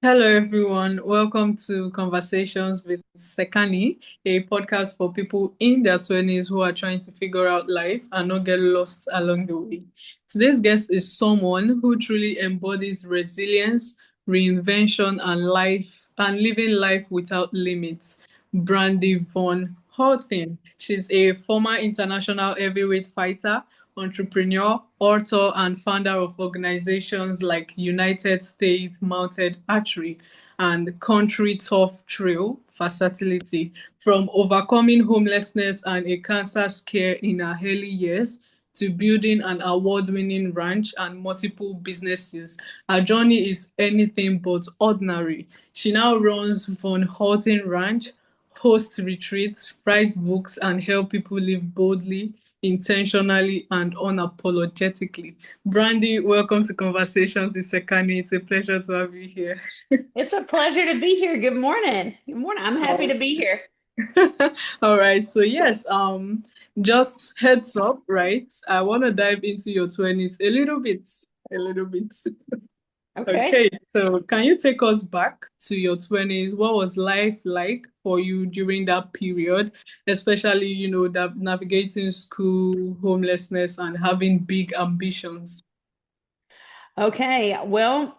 Hello, everyone. Welcome to Conversations with Sekani, a podcast for people in their 20s who are trying to figure out life and not get lost along the way. Today's guest is someone who truly embodies resilience, reinvention, and living life without limits. Brandy Von Holton. She's a former international heavyweight fighter, entrepreneur, author, and founder of organizations like United States Mounted Archery and Country Tough Trail Versatility. From overcoming homelessness and a cancer scare in her early years to building an award-winning ranch and multiple businesses, her journey is anything but ordinary. She now runs Von Holton Ranch, host retreats, write books, and help people live boldly, intentionally, and unapologetically. Brandy, welcome to Conversations with Sekani. It's a pleasure to have you here. It's a pleasure to be here. Good morning. Good morning. I'm happy to be here. All right, so yes, just heads up, right? I want to dive into your 20s a little bit. Okay. Okay, so can you take us back to your 20s? What was life like for you during that period, especially, that navigating school, homelessness, and having big ambitions? Okay. Well,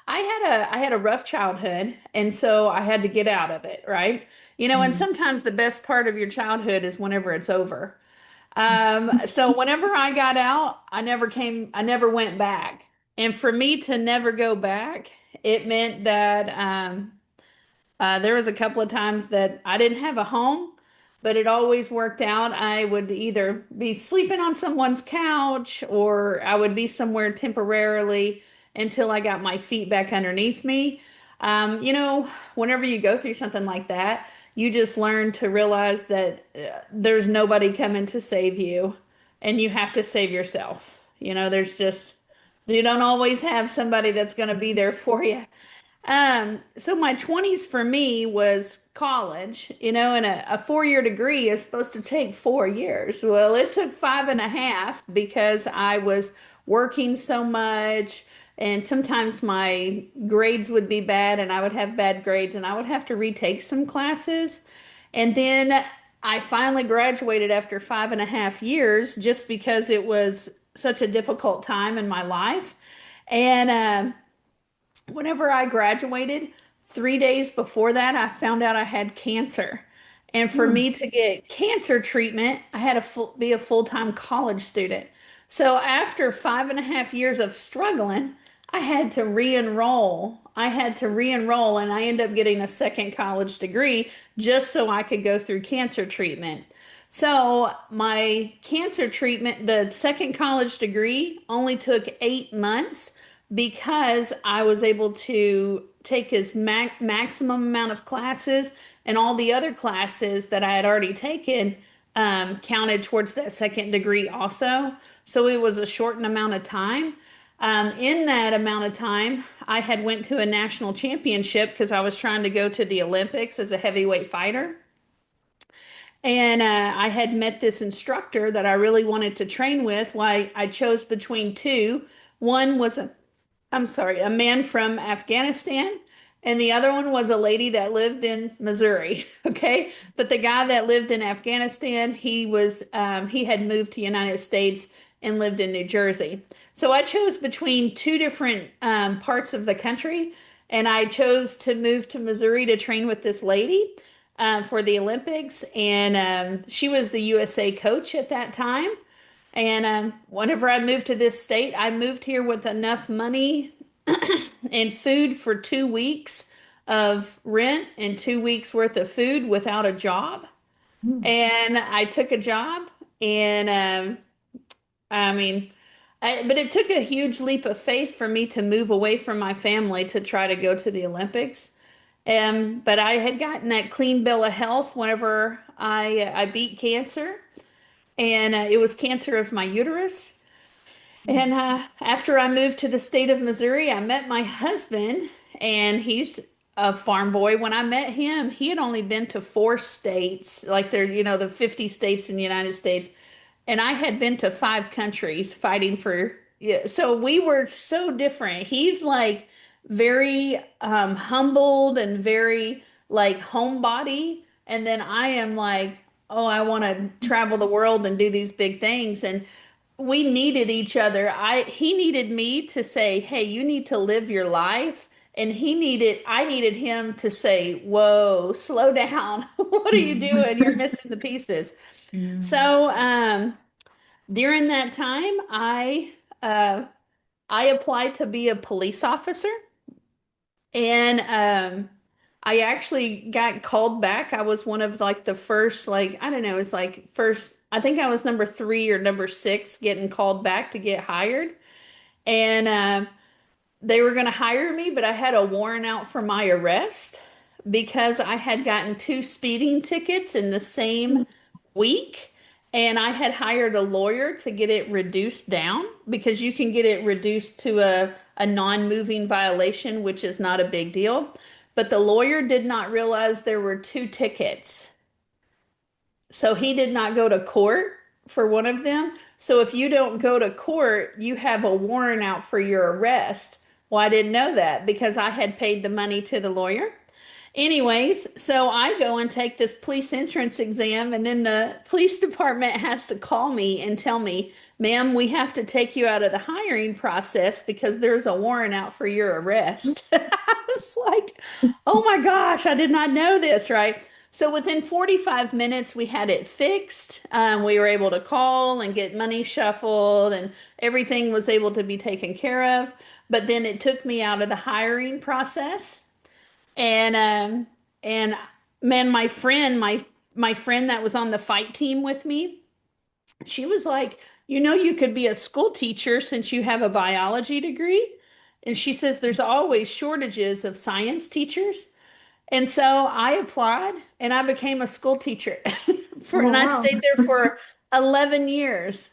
I had a rough childhood, and so I had to get out of it, right? And Mm. sometimes the best part of your childhood is whenever it's over. So whenever I got out, I never went back. And for me to never go back, it meant that there was a couple of times that I didn't have a home, but it always worked out. I would either be sleeping on someone's couch or I would be somewhere temporarily until I got my feet back underneath me. Whenever you go through something like that, you just learn to realize that there's nobody coming to save you and you have to save yourself. You don't always have somebody that's going to be there for you. So my 20s for me was college, and a 4-year degree is supposed to take 4 years. Well, it took 5.5 because I was working so much, and sometimes my grades would be bad, and I would have bad grades, and I would have to retake some classes. And then I finally graduated after 5.5 years just because it was such a difficult time in my life. And whenever I graduated, 3 days before that, I found out I had cancer. And for Mm. me to get cancer treatment, I had to be a full-time college student. So after 5.5 years of struggling, I had to re-enroll. And I ended up getting a second college degree just so I could go through cancer treatment. So my cancer treatment, the second college degree, only took 8 months because I was able to take his maximum amount of classes, and all the other classes that I had already taken counted towards that second degree also. So it was a shortened amount of time. In that amount of time, I had went to a national championship because I was trying to go to the Olympics as a heavyweight fighter. And I had met this instructor that I really wanted to train with. Why I chose between two. One was a man from Afghanistan, and the other one was a lady that lived in Missouri. Okay, but the guy that lived in Afghanistan, he had moved to United States and lived in New Jersey. So I chose between two different parts of the country, and I chose to move to Missouri to train with this lady for the Olympics, and she was the USA coach at that time. And whenever I moved to this state, I moved here with enough money and food for 2 weeks of rent and 2 weeks worth of food without a job. Mm. And I took a job, and I mean, but it took a huge leap of faith for me to move away from my family to try to go to the Olympics. But I had gotten that clean bill of health whenever I beat cancer, and it was cancer of my uterus. And after I moved to the state of Missouri, I met my husband, and he's a farm boy. When I met him, he had only been to 4 states, like the 50 states in the United States. And I had been to 5 countries fighting for, yeah. So we were so different. He's like very humbled and very like homebody. And then I am like, oh, I want to travel the world and do these big things. And we needed each other. He needed me to say, "Hey, you need to live your life." And I needed him to say, "Whoa, slow down. What are you doing? You're missing the pieces." Yeah. So, during that time, uh I applied to be a police officer, and I actually got called back. I was one of like the first, like, I don't know, it's like first, I think I was number three or number six getting called back to get hired. And they were going to hire me, but I had a warrant out for my arrest because I had gotten two speeding tickets in the same week. And I had hired a lawyer to get it reduced down because you can get it reduced to a non-moving violation, which is not a big deal. But the lawyer did not realize there were two tickets. So he did not go to court for one of them. So if you don't go to court, you have a warrant out for your arrest. Well, I didn't know that because I had paid the money to the lawyer. Anyways, so I go and take this police entrance exam, and then the police department has to call me and tell me, "Ma'am, we have to take you out of the hiring process because there's a warrant out for your arrest." It's like, oh my gosh, I did not know this, right? So within 45 minutes, we had it fixed. We were able to call and get money shuffled, and everything was able to be taken care of. But then it took me out of the hiring process. And man, my friend that was on the fight team with me, she was like, you could be a school teacher since you have a biology degree. And she says there's always shortages of science teachers. And so I applied and I became a school teacher Oh, and I wow. stayed there for 11 years.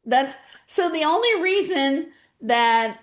That's so the only reason that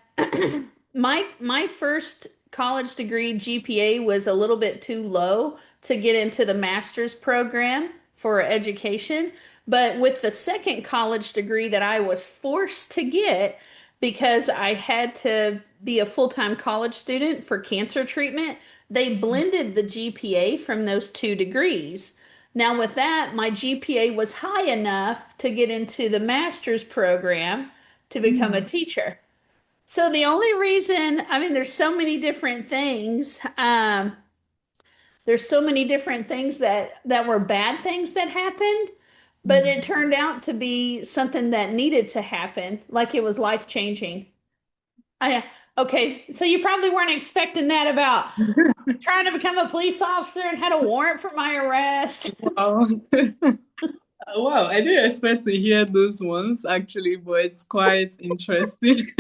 my first college degree GPA was a little bit too low to get into the master's program for education. But with the second college degree that I was forced to get because I had to be a full-time college student for cancer treatment, they blended the GPA from those two degrees. Now, with that, my GPA was high enough to get into the master's program to become a Mm. teacher. So the only reason, I mean, there's so many different things. There's so many different things that were bad things that happened, but it Mm. turned out to be something that needed to happen, like it was life changing. I okay, so you probably weren't expecting that about trying to become a police officer and had a warrant for my arrest. Wow. Wow, I didn't expect to hear those ones actually, but it's quite interesting.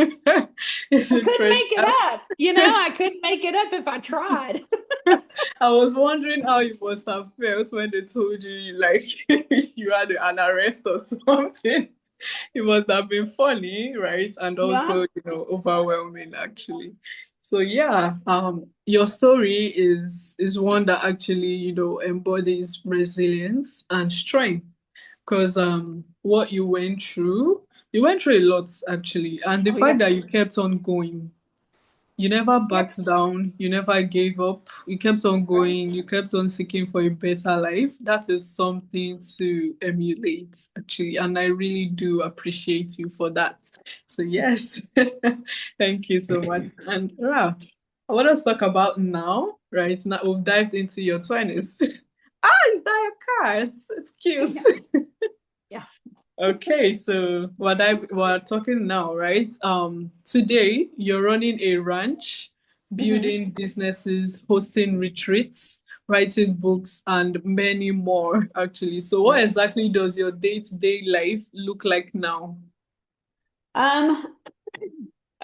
It's I couldn't interesting. make it up. I couldn't make it up if I tried. I was wondering how you must have felt when they told you like you had an arrest or something. It must have been funny, right? And Yeah. also, overwhelming actually. So yeah, your story is one that actually, embodies resilience and strength. Because what you went through a lot actually. And the Oh fact yeah. that you kept on going, you never Yep. backed down, you never gave up, you kept on Right. going, you kept on seeking for a better life. That is something to emulate, actually. And I really do appreciate you for that. So, yes, thank you so much. And yeah, I want us to talk about now, right? Now we've dived into your 20s. Ah, is that your car? It's cute. Yeah. Yeah. Okay, so we're talking now, right? Today you're running a ranch, hmm building businesses, hosting retreats, writing books, and many more, actually. So what exactly does your day-to-day life look like now? Um,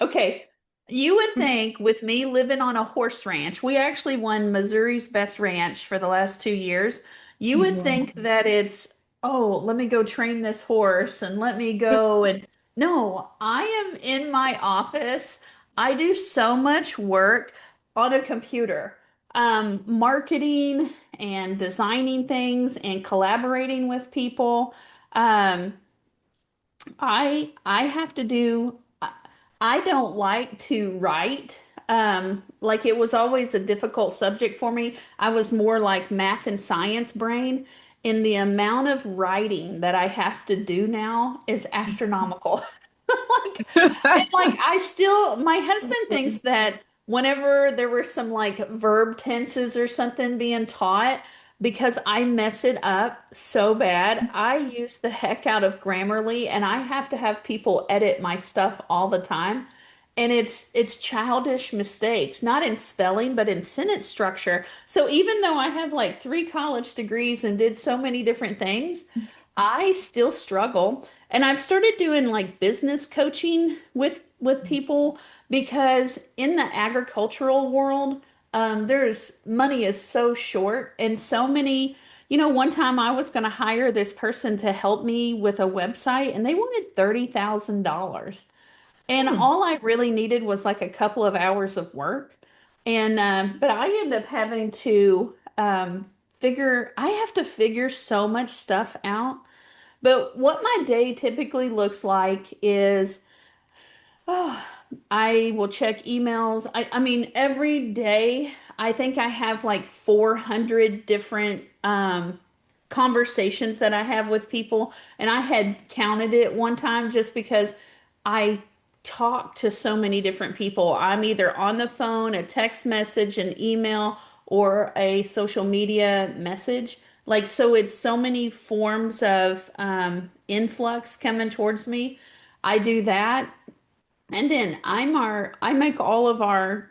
okay. You would think with me living on a horse ranch, we actually won Missouri's best ranch for the last 2 years. You would Wow. think that it's, oh, let me go train this horse and let me go. And no, I am in my office. I do so much work on a computer, marketing and designing things and collaborating with people. Um, I have to do I don't like to write. like it was always a difficult subject for me. I was more like math and science brain, and the amount of writing that I have to do now is astronomical. Like, and like I still, my husband thinks that whenever there were some like verb tenses or something being taught, because I mess it up so bad, I use the heck out of Grammarly and I have to have people edit my stuff all the time. And it's childish mistakes, not in spelling, but in sentence structure. So even though I have like 3 college degrees and did so many different things, I still struggle. And I've started doing like business coaching with people because in the agricultural world, there's money is so short and so many, one time I was going to hire this person to help me with a website and they wanted $30,000. And Hmm. all I really needed was like a couple of hours of work. And but I end up having to I have to figure so much stuff out. But what my day typically looks like is, oh, I will check emails. I mean, every day, I think I have like 400 different conversations that I have with people. And I had counted it one time just because I talk to so many different people. I'm either on the phone, a text message, an email, or a social media message. Like, so it's so many forms of influx coming towards me. I do that. And then I make all of our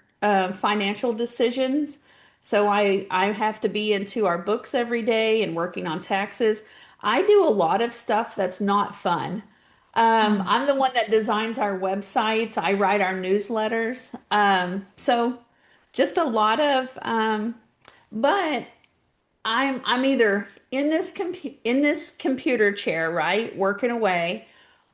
financial decisions. So I have to be into our books every day and working on taxes. I do a lot of stuff that's not fun. Hmm. I'm the one that designs our websites. I write our newsletters. So just a lot of but I'm either in this computer chair, right, working away,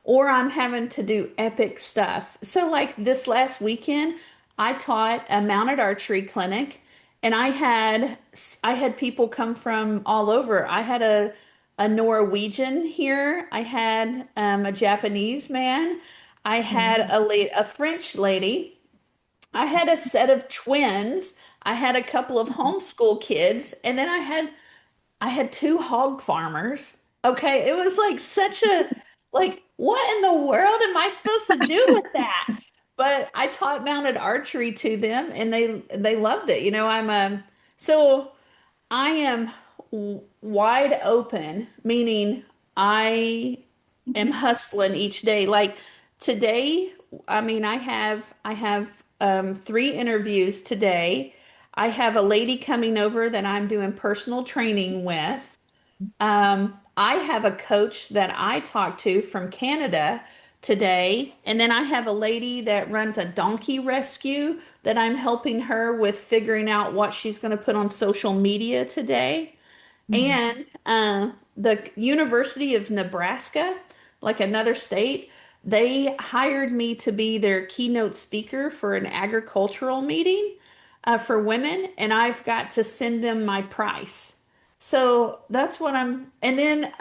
or I'm having to do epic stuff. So like this last weekend, I taught a mounted archery clinic and I had people come from all over. I had a Norwegian here. I had a Japanese man. I had a French lady. I had a set of twins. I had a couple of homeschool kids, and then I had 2 hog farmers. Okay, it was like such a like what in the world am I supposed to do with that? But I taught mounted archery to them and they loved it. So I am wide open, meaning I am hustling each day. Like today, I mean, I have 3 interviews today. I have a lady coming over that I'm doing personal training with. I have a coach that I talked to from Canada today, and then I have a lady that runs a donkey rescue that I'm helping her with figuring out what she's going to put on social media today. Hmm. And the University of Nebraska, like another state, they hired me to be their keynote speaker for an agricultural meeting for women, and I've got to send them my price. So that's what and then,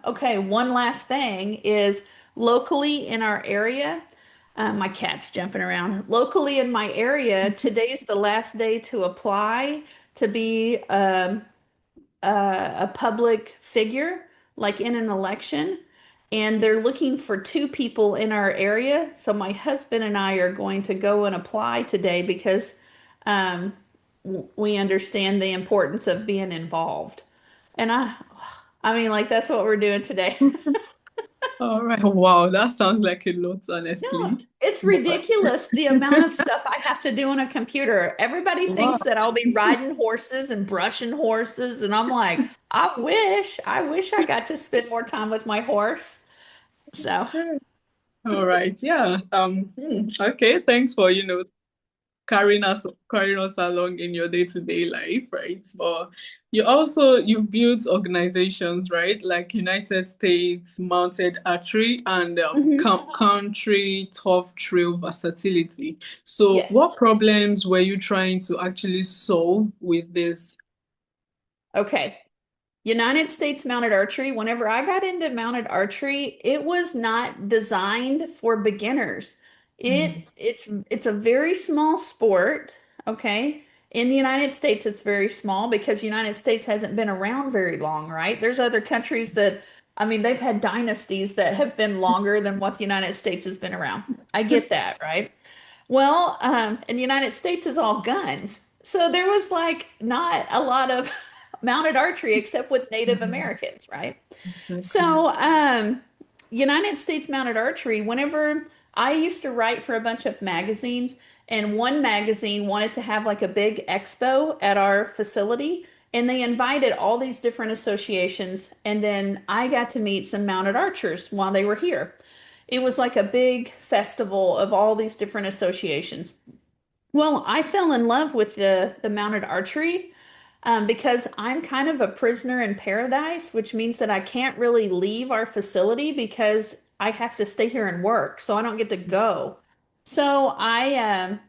okay, one last thing is locally in our area, my cat's jumping around. Locally in my area, today is the last day to apply to be a public figure, like in an election, and they're looking for 2 people in our area. So my husband and I are going to go and apply today because um, we understand the importance of being involved. And I mean, like that's what we're doing today. All right. Wow, that sounds like a lot, No, honestly. it's But ridiculous the amount of stuff I have to do on a computer. Everybody wow. thinks that I'll be riding horses and brushing horses, and I'm like, I wish I got to spend more time with my horse. So, All right. Yeah. Okay. Thanks for, carrying us along in your day-to-day life, right? But you've built organizations, right? Like United States Mounted Archery and mhm. Country Tough Trail Versatility. So Yes. what problems were you trying to actually solve with this? Okay. United States mounted archery, whenever I got into mounted archery, it was not designed for beginners. It it's a very small sport, okay? In the United States, it's very small because the United States hasn't been around very long, right? There's other countries that, I mean, they've had dynasties that have been longer than what the United States has been around. I get that, right? Well, in the United States is all guns. So there was like not a lot of mounted archery except with Native Mm, Americans, right? exactly. So, United States Mounted Archery, whenever I used to write for a bunch of magazines, and one magazine wanted to have like a big expo at our facility, and they invited all these different associations, and then I got to meet some mounted archers while they were here. It was like a big festival of all these different associations. Well, I fell in love with the mounted archery because I'm kind of a prisoner in paradise, which means that I can't really leave our facility because I have to stay here and work, so I don't get to go. So I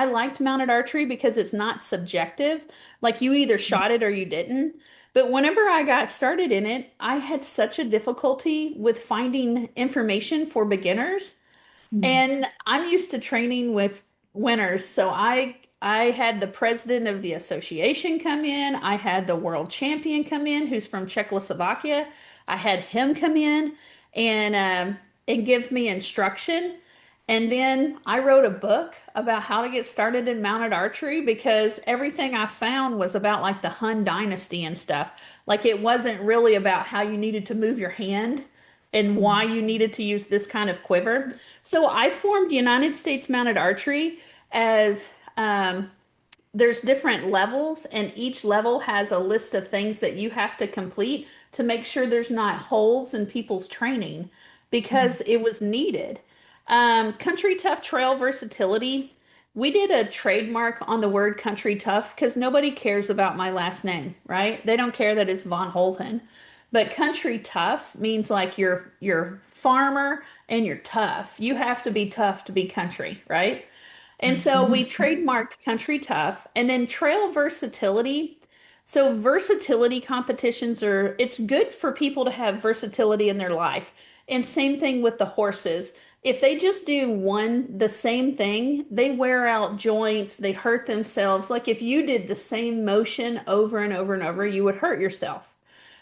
liked mounted archery because it's not subjective. Like you either shot it or you didn't. But whenever I got started in it, I had such a difficulty with finding information for beginners. Mm, And I'm used to training with winners. So I had the president of the association come in. I had the world champion come in, who's from Czechoslovakia. I had him come in and and give me instruction. And then I wrote a book about how to get started in mounted archery because everything I found was about like the Hun dynasty and stuff. Like it wasn't really about how you needed to move your hand and why mm, you needed to use this kind of quiver. So I formed United States Mounted Archery as there's different levels, and each level has a list of things that you have to complete to make sure there's not holes in people's training mm, because it was needed. Country Tough Trail Versatility. We did a trademark on the word country tough because nobody cares about my last name, right? They don't care that it's Von Holton. But country tough means like you're farmer and you're tough. You have to be tough to be country, right? And so we mm, trademarked Country Tough and then Trail Versatility. So versatility competitions are, it's good for people to have versatility in their life. And same thing with the horses. If they just do the same thing, they wear out joints, they hurt themselves. Like if you did the same motion over and over and over, you would hurt yourself.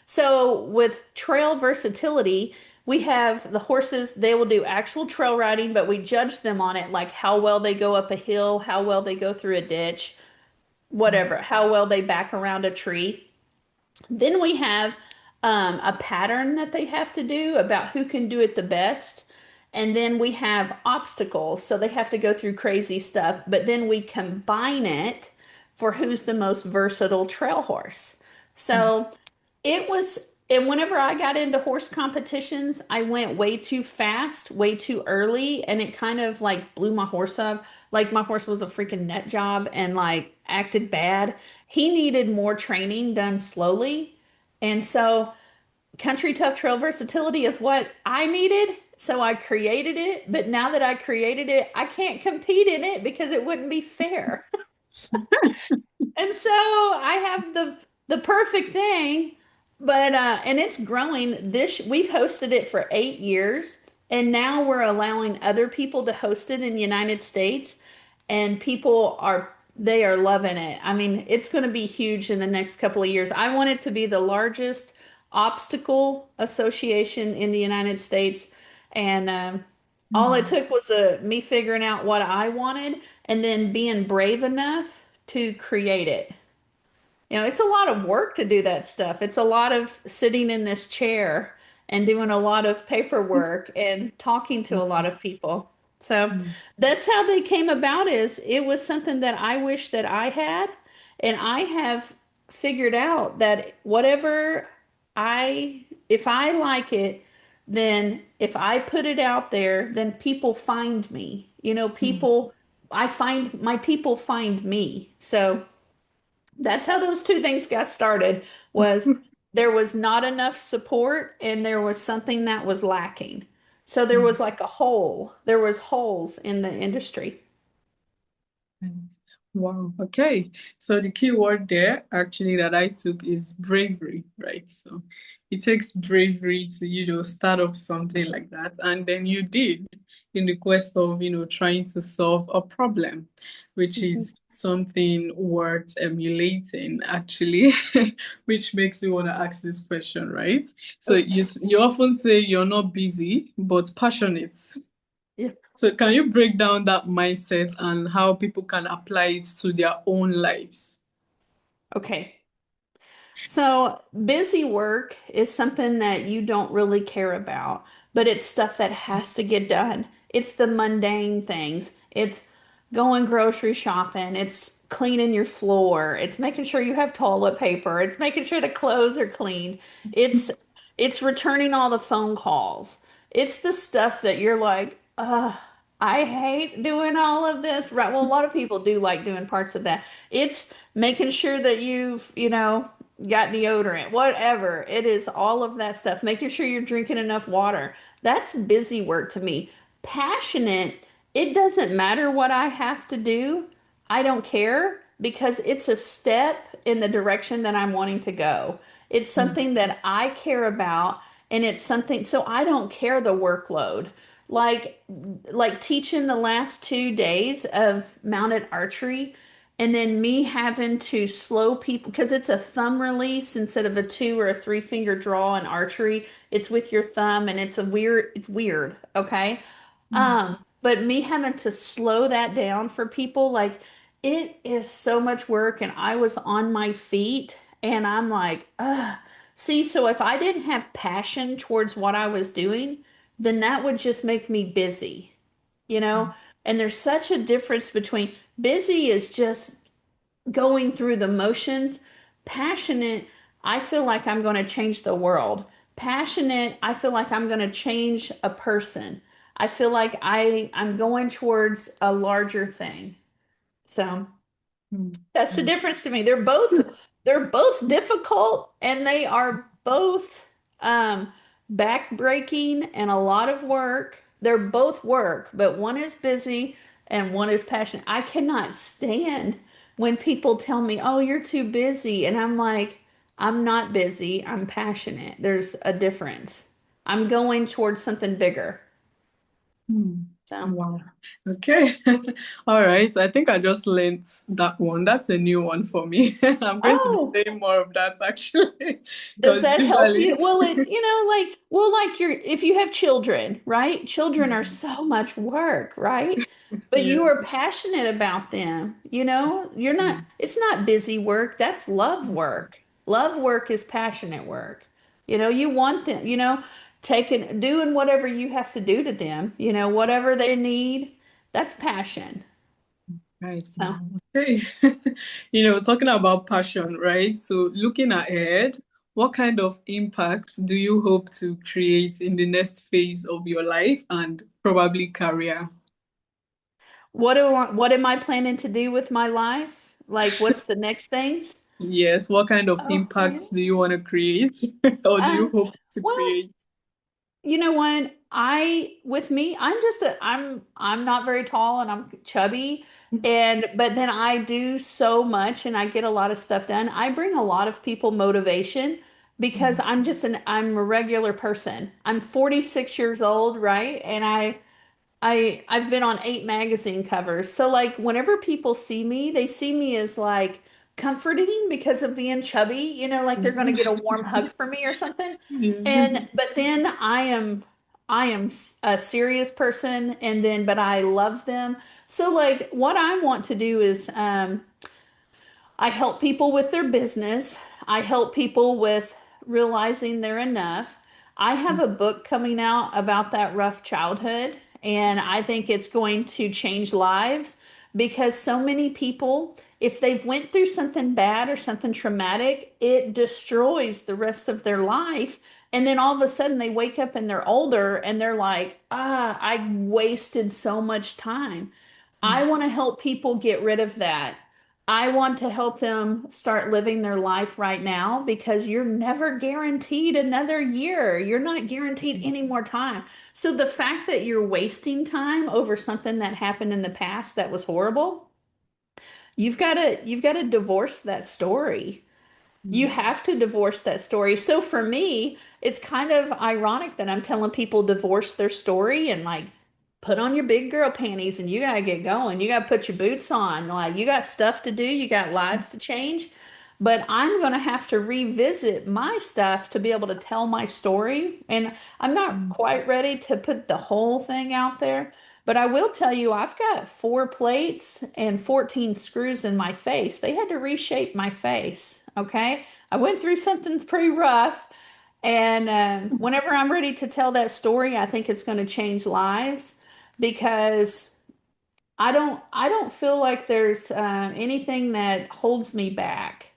So with trail versatility, we have the horses, they will do actual trail riding, but we judge them on it, like how well they go up a hill, how well they go through a ditch, mm, whatever, how well they back around a tree. Then we have a pattern that they have to do about who can do it the best. And then we have obstacles. So they have to go through crazy stuff, but then we combine it for who's the most versatile trail horse. mm, So it was, and whenever I got into horse competitions, I went way too fast, way too early, and it kind of like blew my horse up. Like my horse was a freaking nut job and like acted bad. He needed more training done slowly. And so Country Tough Trail Versatility is what I needed. So I created it. But now that I created it, I can't compete in it because it wouldn't be fair. And so I have the perfect thing, but and it's growing. This we've hosted it for 8 years, and now we're allowing other people to host it in the United States, and people are they are loving it. I mean, it's going to be huge in the next couple of years. I want it to be the largest obstacle association in the United States, and all it mm, took was me figuring out what I wanted and then being brave enough to create it. You know, it's a lot of work to do that stuff. It's a lot of sitting in this chair and doing a lot of paperwork and talking to a lot mm, of people. So mm, that's how they came about is it was something that I wish that I had. And I have figured out that if I like it, then if I put it out there, then people find me. You know, mm. my people find me. So that's how those two things got started was there was not enough support and there was something that was lacking. So there Mm, was like a hole. There was holes in the industry. nice. Wow. Okay. So the key word there actually that I took is bravery, right? So it takes bravery to, start up something like that. And then you did in the quest of, trying to solve a problem, which Mhm. is something worth emulating, actually, which makes me want to ask this question, right? So Okay. you often say you're not busy, but passionate. Yeah. So can you break down that mindset and how people can apply it to their own lives? Okay. So, busy work is something that you don't really care about, but it's stuff that has to get done. It's the mundane things. It's going grocery shopping. It's cleaning your floor. It's making sure you have toilet paper. It's making sure the clothes are cleaned. It's it's returning all the phone calls. It's the stuff that you're like, I hate doing all of this. Right. Well, a lot of people do like doing parts of that. It's making sure that you've got deodorant, whatever. It is all of that stuff. Making sure you're drinking enough water. That's busy work to me. Passionate, it doesn't matter what I have to do. I don't care because it's a step in the direction that I'm wanting to go. It's Mm, something that I care about and it's something so I don't care the workload. Like like teaching the last 2 days of mounted archery and then me having to slow people because it's a thumb release instead of a two or a three finger draw in archery. It's with your thumb and it's weird, okay? mm, But me having to slow that down for people, like it is so much work and I was on my feet and I'm like, ugh. See, so if I didn't have passion towards what I was doing, then that would just make me busy, you know? mm, And there's such a difference between busy is just going through the motions. Passionate, I feel like I'm going to change the world. Passionate, I feel like I'm going to change a person. I feel like I'm going towards a larger thing. So mm, that's the mm, difference to me. They're both difficult and they are both backbreaking and a lot of work. They're both work, but one is busy and one is passionate. I cannot stand when people tell me, "Oh, you're too busy." And I'm like, "I'm not busy. I'm passionate." There's a difference. I'm going towards something bigger. mm. So, Wow. Okay. All right. I think I just learned that one. That's a new one for me. I'm going to be oh, saying more of that actually, does because that help you? usually, Well, like if you have children, right? Children are so much work, right? But yeah. you are passionate about them. Mm, It's not busy work. That's love work. Love work is passionate work. You want them, doing whatever you have to do to them, whatever they need. That's passion. right. So, Okay. Talking about passion, right? So looking ahead, what kind of impact do you hope to create in the next phase of your life and probably career? what am I planning to do with my life? Like, what's the next things? Yes, what kind of Okay. impact do you want to create or do you Um, hope to well, create? you know what? With me, I'm not very tall and I'm chubby but then I do so much and I get a lot of stuff done. I bring a lot of people motivation because I'm a regular person. I'm 46 years old, right? And I've been on 8 magazine covers. So like whenever people see me, they see me as like comforting because of being chubby, like they're going to get a warm hug from me or something. Yeah. And but then I am a serious person and then but I love them. So like what I want to do is I help people with their business. I help people with realizing they're enough. I have a book coming out about that rough childhood, and I think it's going to change lives because so many people, if they've went through something bad or something traumatic, it destroys the rest of their life. And then all of a sudden they wake up and they're older and they're like, I wasted so much time. I want to help people get rid of that. I want to help them start living their life right now because you're never guaranteed another year. You're not guaranteed any more time. So the fact that you're wasting time over something that happened in the past that was horrible, you've got to divorce that story. You have to divorce that story. So for me, it's kind of ironic that I'm telling people divorce their story and like put on your big girl panties and you gotta get going. You gotta put your boots on. Like you got stuff to do, you got lives to change. But I'm gonna have to revisit my stuff to be able to tell my story. And I'm not quite ready to put the whole thing out there. But I will tell you, I've got 4 plates and 14 screws in my face. They had to reshape my face. Okay. I went through something pretty rough. And whenever I'm ready to tell that story, I think it's going to change lives because I don't feel like there's anything that holds me back.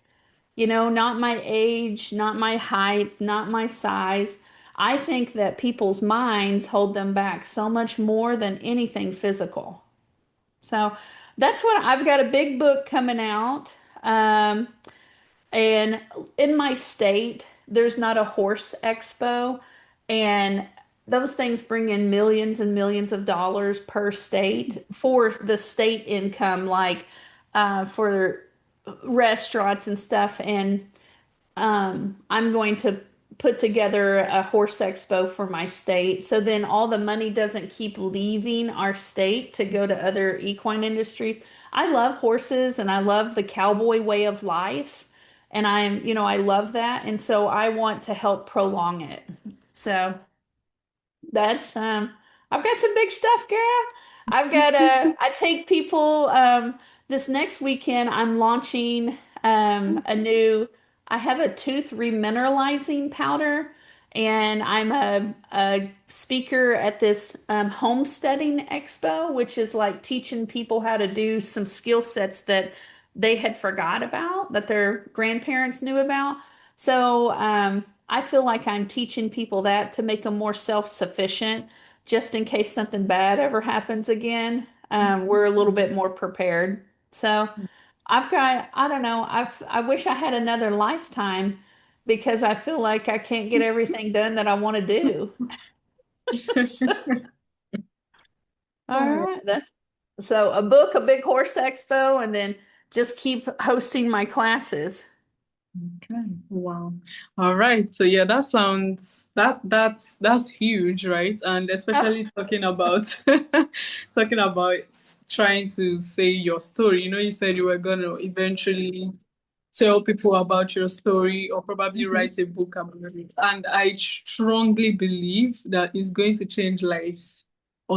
You know, not my age, not my height, not my size. I think that people's minds hold them back so much more than anything physical. So that's what I've got a big book coming out. And in my state, there's not a horse expo, and those things bring in millions and millions of dollars per state for the state income, like for restaurants and stuff. And I'm going to put together a horse expo for my state. So then all the money doesn't keep leaving our state to go to other equine industries. I love horses and I love the cowboy way of life. And I love that. And so I want to help prolong it. So that's I've got some big stuff, girl. I've got I take people this next weekend I'm launching a new I have a tooth remineralizing powder and I'm a speaker at this homesteading expo, which is like teaching people how to do some skill sets that they had forgot about, that their grandparents knew about. So I feel like I'm teaching people that to make them more self-sufficient, just in case something bad ever happens again. We're a little bit more prepared. So I don't know, I wish I had another lifetime because I feel like I can't get everything done that I want to do. All Oh, right, that's so a book, a big horse expo, and then just keep hosting my classes. okay. Wow. All right. So yeah, that sounds that's huge, right? And Oh, especially talking about talking about trying to say your story. You know, you said you were gonna eventually tell people about your story or probably mhm. write a book about it. And I strongly believe that it's going to change lives.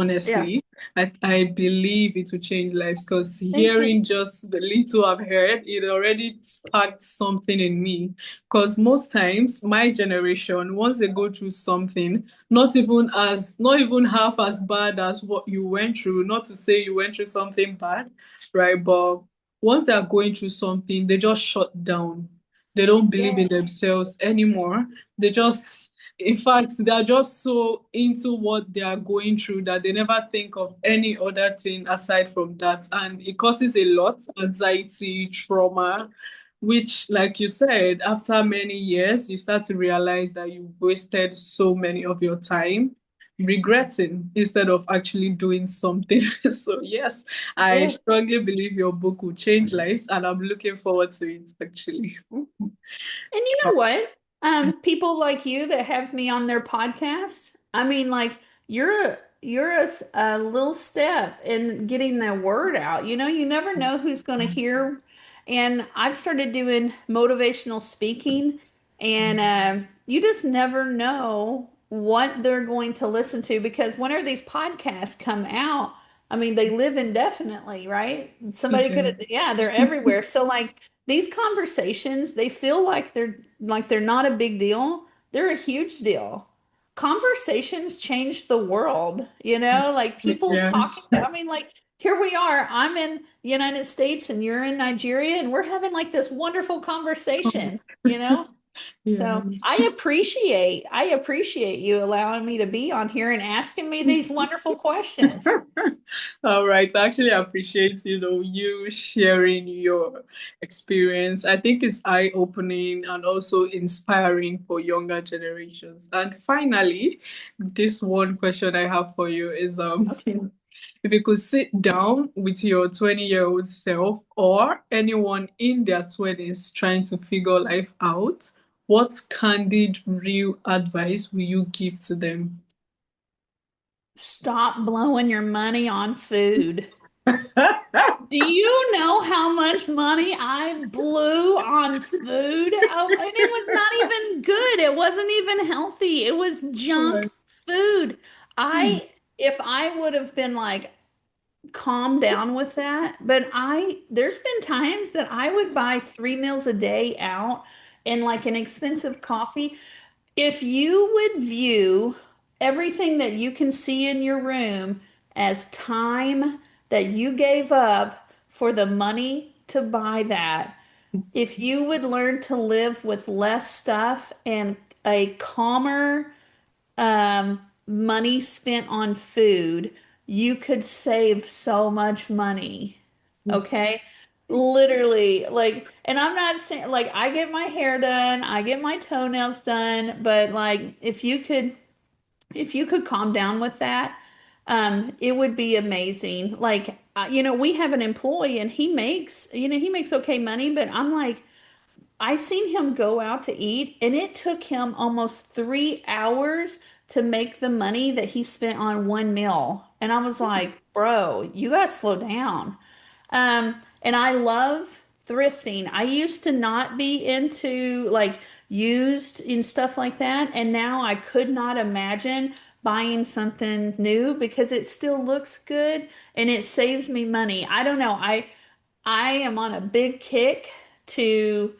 Yeah, Honestly, I believe it will change lives because me too. hearing just the little I've heard, it already sparked something in me. Because most times, my generation, once they go through something, not even half as bad as what you went through, not to say you went through something bad, right? But once they are going through something, they just shut down. They don't believe in Yes. themselves anymore. They just, in fact, they are just so into what they are going through that they never think of any other thing aside from that. And it causes a lot, anxiety, trauma, which, like you said, after many years, you start to realize that you wasted so many of your time regretting instead of actually doing something. So yes, I Yeah. strongly believe your book will change lives, and I'm looking forward to it actually. And you know what? People like you that have me on their podcast, I mean, like you're a little step in getting the word out. You know, you never know who's going to hear. And I've started doing motivational speaking, and you just never know what they're going to listen to because whenever these podcasts come out, I mean, they live indefinitely, right? Somebody could Yeah. have, yeah, they're everywhere. So like these conversations, they feel like they're not a big deal. They're a huge deal. Conversations change the world, you know, like people Yeah. talking to, I mean, like here we are. I'm in the United States and you're in Nigeria, and we're having like this wonderful conversation, you know? Yeah. So I appreciate you allowing me to be on here and asking me these wonderful questions. All right. I actually appreciate, you sharing your experience. I think it's eye-opening and also inspiring for younger generations. And finally, this one question I have for you is Okay. If you could sit down with your 20-year-old self or anyone in their 20s trying to figure life out, what candid, real advice will you give to them? Stop blowing your money on food. Do you know how much money I blew on food? Oh, and it was not even good. It wasn't even healthy. It was junk Right. food. If I would have been like, calm down with that, but there's been times that I would buy 3 meals a day out and like an expensive coffee. If you would view everything that you can see in your room as time that you gave up for the money to buy that, if you would learn to live with less stuff and a calmer money spent on food, you could save so much money. Okay? Literally, like, and I'm not saying like I get my hair done, I get my toenails done, but like if you could calm down with that, it would be amazing. Like, we have an employee and he makes okay money, but I'm like, I seen him go out to eat, and it took him almost 3 hours to make the money that he spent on one meal. And I was like, bro, you gotta slow down. And I love thrifting. I used to not be into like used and stuff like that, and now I could not imagine buying something new because it still looks good and it saves me money. I don't know. I am on a big kick to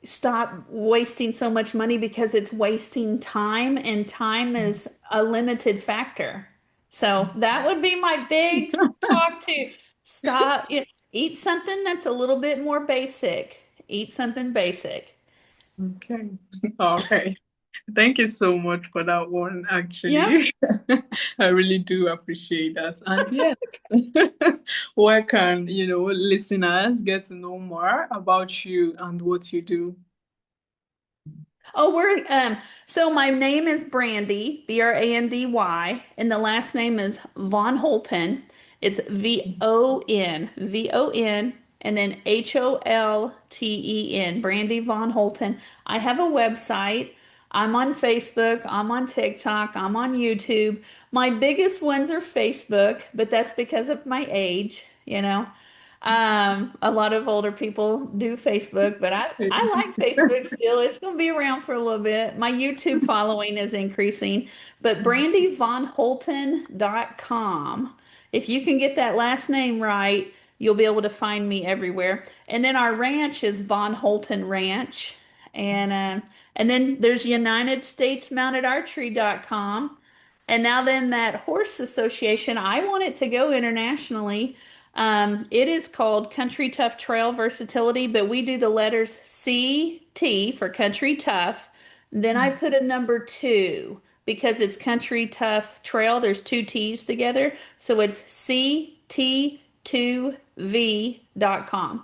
stop wasting so much money because it's wasting time and time is a limited factor. So that would be my big talk to stop, eat something that's a little bit more basic. Eat something basic. Okay. Okay. Thank you so much for that one, Yep. actually. I really do appreciate that. And yes, where can, listeners get to know more about you and what you do? Oh, so my name is Brandy, Brandy, and the last name is Von Holton. It's VON, and then HOLTEN, Brandy Von Holton. I have a website. I'm on Facebook, I'm on TikTok, I'm on YouTube. My biggest ones are Facebook, but that's because of my age, you know. A lot of older people do Facebook, but I like Facebook still. It's going to be around for a little bit. My YouTube following is increasing, but brandyvonholton.com. If you can get that last name right, you'll be able to find me everywhere. And then our ranch is Von Holton Ranch. And then there's United States Mounted Archery.com. And now then that horse association, I want it to go internationally. It is called Country Tough Trail Versatility, but we do the letters CT for Country Tough. Then I put a number two because it's Country Tough Trail. There's two T's together. So it's CT2V.com.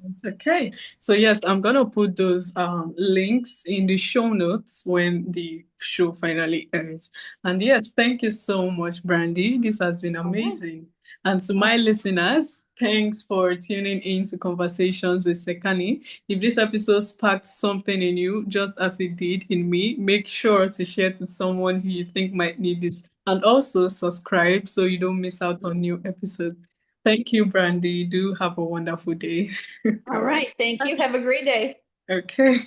It's okay. So yes, I'm gonna put those links in the show notes when the show finally ends. And yes, thank you so much, Brandy. This has been Okay. amazing. And to my listeners, thanks for tuning in to Conversations with Sekani. If this episode sparked something in you, just as it did in me, make sure to share to someone who you think might need it. And also subscribe so you don't miss out on new episodes. Thank you, Brandy. Do have a wonderful day. All All right. right. Thank you. Have a great day. Okay.